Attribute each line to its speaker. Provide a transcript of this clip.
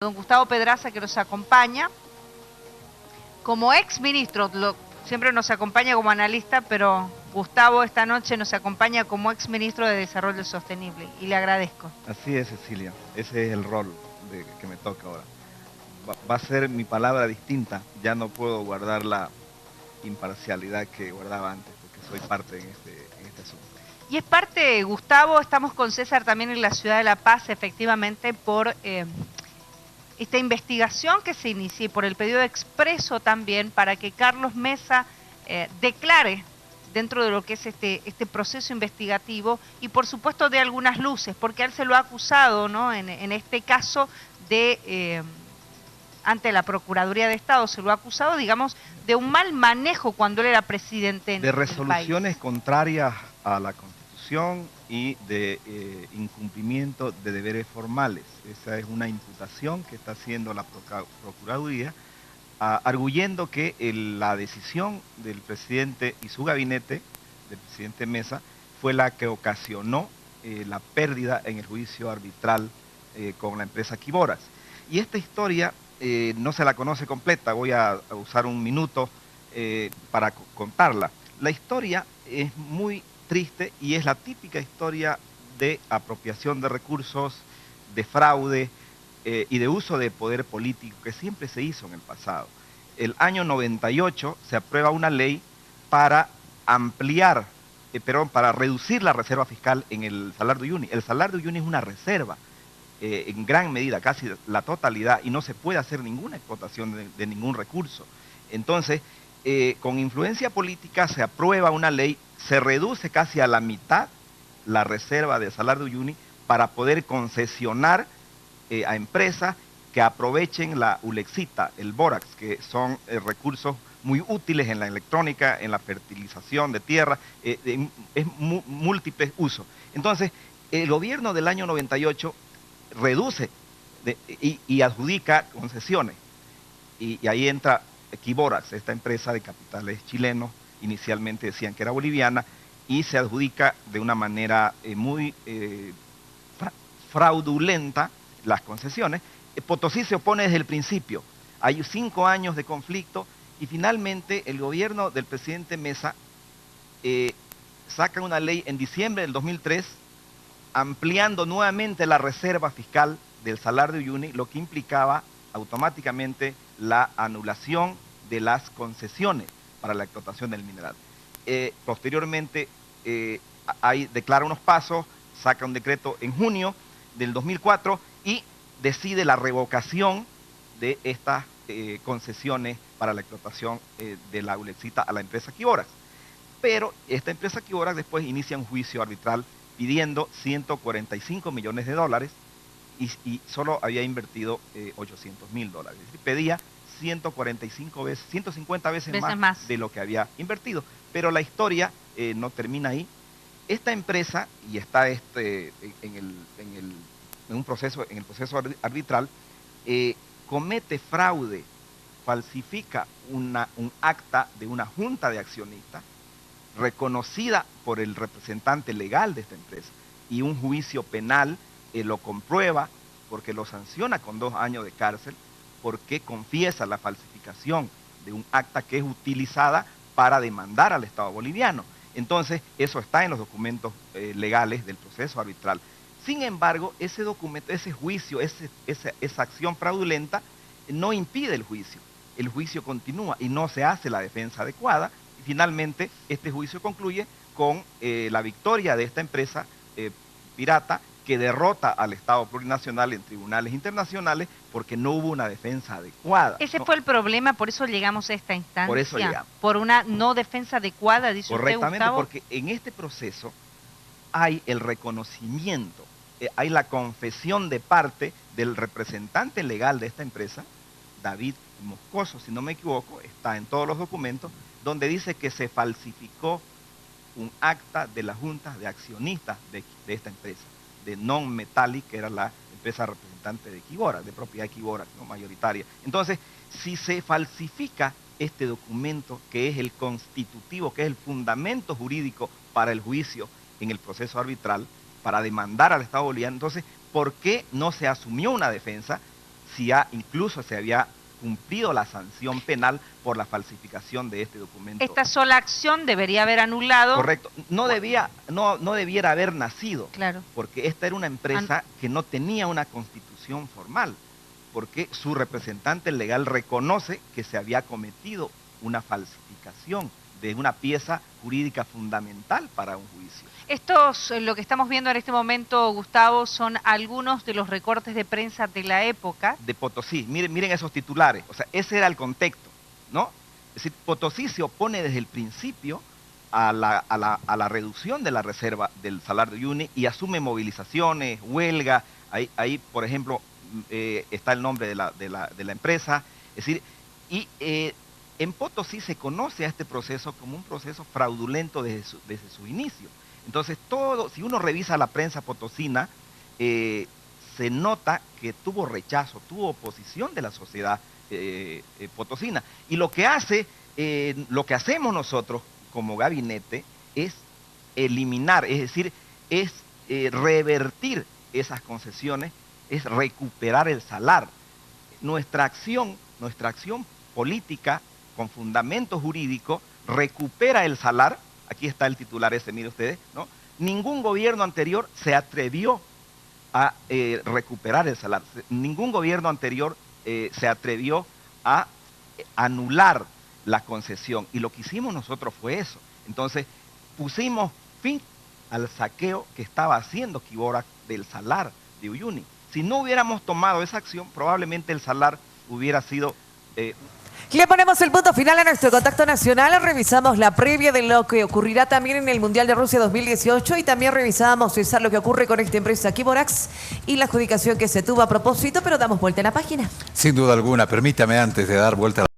Speaker 1: Don Gustavo Pedraza, que nos acompaña como ex ministro, siempre nos acompaña como analista, pero Gustavo esta noche nos acompaña como ex ministro de Desarrollo Sostenible y le agradezco.
Speaker 2: Así es, Cecilia, ese es el rol que me toca ahora. Va a ser mi palabra distinta, ya no puedo guardar la imparcialidad que guardaba antes, porque soy parte en este asunto.
Speaker 1: Y es parte, Gustavo, estamos con César también en la ciudad de La Paz, efectivamente, por esta investigación que se inicia y por el pedido expreso también para que Carlos Mesa declare dentro de lo que es este proceso investigativo y por supuesto de algunas luces, porque él se lo ha acusado, ¿no? En este caso de, ante la Procuraduría de Estado, se lo ha acusado, digamos, de un mal manejo cuando él era presidente
Speaker 2: de resoluciones contrarias a la Constitución y de incumplimiento de deberes formales. Esa es una imputación que está haciendo la Procuraduría, arguyendo que la decisión del presidente y su gabinete, del presidente Mesa, fue la que ocasionó la pérdida en el juicio arbitral con la empresa Quiboras. Y esta historia no se la conoce completa, voy a usar un minuto para contarla. La historia es muy triste y es la típica historia de apropiación de recursos, de fraude y de uso de poder político que siempre se hizo en el pasado. El año 98 se aprueba una ley para ampliar, para reducir la reserva fiscal en el Salar de Uyuni. El Salar de Uyuni es una reserva en gran medida, casi la totalidad, y no se puede hacer ninguna explotación de ningún recurso. Entonces, con influencia política se aprueba una ley, se reduce casi a la mitad la reserva del Salar de Uyuni para poder concesionar a empresas que aprovechen la ulexita, el bórax, que son recursos muy útiles en la electrónica, en la fertilización de tierra, es múltiples usos. Entonces, el gobierno del año 98 reduce y adjudica concesiones. Y ahí entra Quiboras, esta empresa de capitales chilenos, inicialmente decían que era boliviana, y se adjudica de una manera muy fraudulenta las concesiones. Potosí se opone desde el principio. Hay 5 años de conflicto y finalmente el gobierno del presidente Mesa saca una ley en diciembre del 2003 ampliando nuevamente la reserva fiscal del Salar de Uyuni, lo que implicaba automáticamente la anulación de las concesiones para la explotación del mineral. Posteriormente declara unos pasos, saca un decreto en junio del 2004 y decide la revocación de estas concesiones para la explotación de la ulexita a la empresa Quiboras. Pero esta empresa Quiboras después inicia un juicio arbitral pidiendo 145 millones de dólares y solo había invertido 800.000 dólares. Es decir, pedía 145 veces, 150 veces más de lo que había invertido. Pero la historia no termina ahí. Esta empresa, y está en el proceso arbitral, comete fraude, falsifica un acta de una junta de accionistas reconocida por el representante legal de esta empresa, y un juicio penal lo comprueba porque lo sanciona con 2 años de cárcel porque confiesa la falsificación de un acta que es utilizada para demandar al Estado boliviano. Entonces, eso está en los documentos legales del proceso arbitral. Sin embargo, ese documento, ese juicio, esa acción fraudulenta no impide el juicio. El juicio continúa y no se hace la defensa adecuada. Y finalmente, este juicio concluye con la victoria de esta empresa pirata que derrota al Estado plurinacional en tribunales internacionales porque no hubo una defensa adecuada.
Speaker 1: Ese fue el problema, por eso llegamos a esta instancia.
Speaker 2: Por eso llegamos.
Speaker 1: Por una no defensa adecuada, dice usted, Gustavo.
Speaker 2: Correctamente, porque en este proceso hay el reconocimiento, hay la confesión de parte del representante legal de esta empresa, David Moscoso, si no me equivoco, está en todos los documentos, donde dice que se falsificó un acta de la junta de accionistas de esta empresa, de Non Metallic, que era la empresa representante de Quiboras, de propiedad de Quiboras, no mayoritaria. Entonces, si se falsifica este documento, que es el constitutivo, que es el fundamento jurídico para el juicio en el proceso arbitral, para demandar al Estado boliviano, entonces, ¿por qué no se asumió una defensa? incluso se había cumplido la sanción penal por la falsificación de este documento.
Speaker 1: Esta sola acción debería haber anulado.
Speaker 2: Correcto. No debiera haber nacido.
Speaker 1: Claro.
Speaker 2: Porque esta era una empresa que no tenía una constitución formal, porque su representante legal reconoce que se había cometido una falsificación de una pieza jurídica fundamental para un juicio.
Speaker 1: Lo que estamos viendo en este momento, Gustavo, son algunos de los recortes de prensa de la época.
Speaker 2: De Potosí, miren esos titulares, o sea, ese era el contexto, ¿no? Es decir, Potosí se opone desde el principio a la reducción de la reserva del Salar de Uyuni y asume movilizaciones, huelga, ahí por ejemplo, está el nombre de la empresa, es decir, en Potosí se conoce a este proceso como un proceso fraudulento desde su inicio. Entonces, si uno revisa la prensa potosina, se nota que tuvo rechazo, tuvo oposición de la sociedad potosina. Y lo que hacemos nosotros como gabinete es eliminar, es decir, es revertir esas concesiones, es recuperar el salar. Nuestra acción política con fundamento jurídico recupera el salar. Aquí está el titular ese, miren ustedes, ¿no? Ningún gobierno anterior se atrevió a recuperar el salar. Ningún gobierno anterior se atrevió a anular la concesión. Y lo que hicimos nosotros fue eso. Entonces, pusimos fin al saqueo que estaba haciendo Quíborax del salar de Uyuni. Si no hubiéramos tomado esa acción, probablemente el salar hubiera sido...
Speaker 3: Le ponemos el punto final a nuestro contacto nacional, revisamos la previa de lo que ocurrirá también en el Mundial de Rusia 2018 y también revisamos, César, lo que ocurre con esta empresa Quíborax y la adjudicación que se tuvo a propósito, pero damos vuelta a la página.
Speaker 4: Sin duda alguna, permítame antes de dar vuelta a la